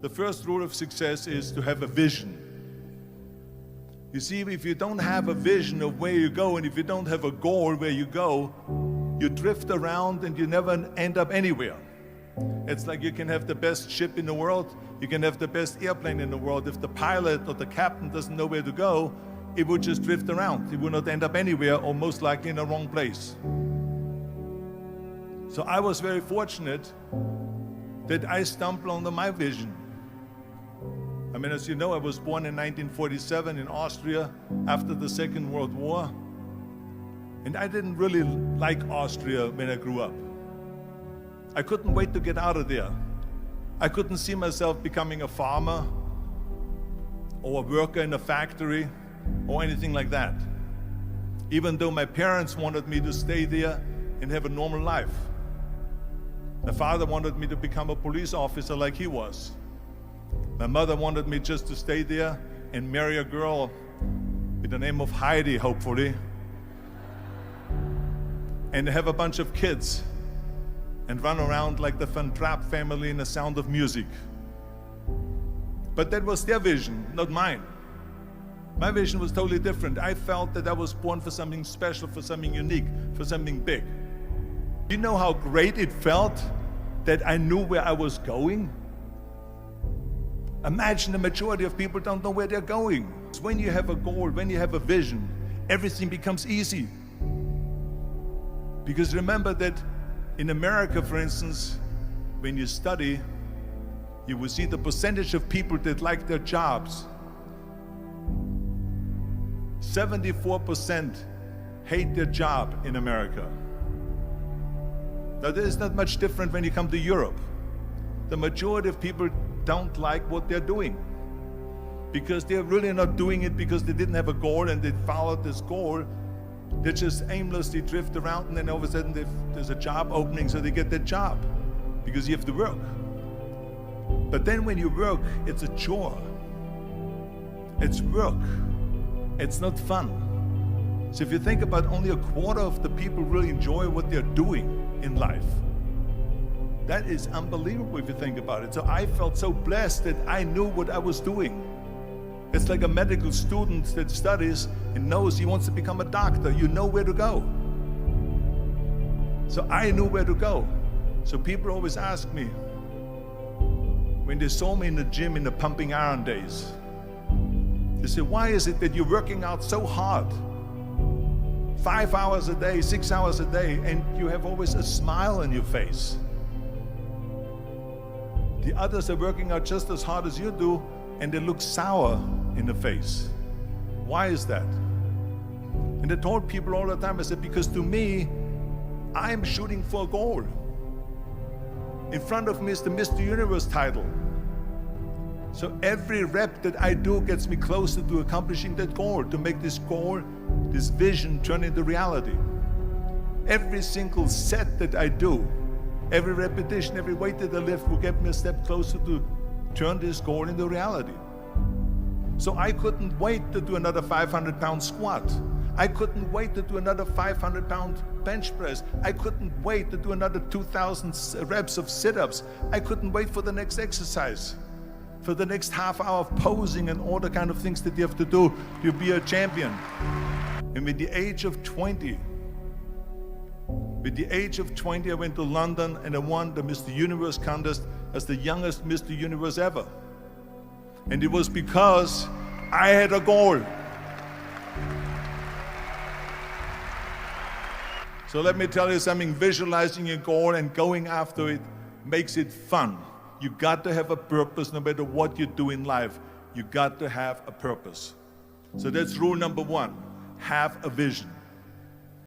The first rule of success is to have a vision. You see, if you don't have a vision of where you go, and if you don't have a goal where you go, you drift around and you never end up anywhere. It's like you can have the best ship in the world, you can have the best airplane in the world. If the pilot or the captain doesn't know where to go, it would just drift around. It would not end up anywhere, or most likely in the wrong place. So I was very fortunate that I stumbled onto my vision. I mean, as you know, I was born in 1947 in Austria after the Second World War. And I didn't really like Austria when I grew up. I couldn't wait to get out of there. I couldn't see myself becoming a farmer or a worker in a factory or anything like that, even though my parents wanted me to stay there and have a normal life. My father wanted me to become a police officer like he was. My mother wanted me just to stay there and marry a girl with the name of Heidi, hopefully, and have a bunch of kids and run around like the Van Trapp family in The Sound of Music. But that was their vision, not mine. My vision was totally different. I felt that I was born for something special, for something unique, for something big. You know how great it felt that I knew where I was going? Imagine the majority of people don't know where they're going. When you have a goal, when you have a vision, everything becomes easy. Because remember that in America, for instance, when you study, you will see the percentage of people that like their jobs. 74% hate their job in America. Now, there is not much different when you come to Europe. The majority of people don't like what they're doing because they're really not doing it because they didn't have a goal and they followed this goal. They just aimlessly drift around, and then all of a sudden there's a job opening, so they get that job because you have to work. But then when you work, it's a chore. It's work. It's not fun. So if you think about, only a quarter of the people really enjoy what they're doing in life. That is unbelievable if you think about it. So I felt so blessed that I knew what I was doing. It's like a medical student that studies and knows he wants to become a doctor. You know where to go. So I knew where to go. So people always ask me, when they saw me in the gym in the pumping iron days, they say, why is it that you're working out so hard? 5 hours a day, 6 hours a day, and you have always a smile on your face. The others are working out just as hard as you do, and they look sour in the face. Why is that? And I told people all the time, I said, because to me, I'm shooting for a goal. In front of me is the Mr. Universe title. So every rep that I do gets me closer to accomplishing that goal, to make this goal, this vision turn into reality. Every single set that I do, every repetition, every weight that I lift will get me a step closer to turn this goal into reality. So I couldn't wait to do another 500-pound squat. I couldn't wait to do another 500-pound bench press. I couldn't wait to do another 2,000 reps of sit-ups. I couldn't wait for the next exercise, for the next half hour of posing and all the kind of things that you have to do to be a champion. And with the age of 20, I went to London and I won the Mr. Universe contest as the youngest Mr. Universe ever. And it was because I had a goal. So let me tell you something, visualizing a goal and going after it makes it fun. You got to have a purpose no matter what you do in life. You got to have a purpose. So that's rule number one, have a vision.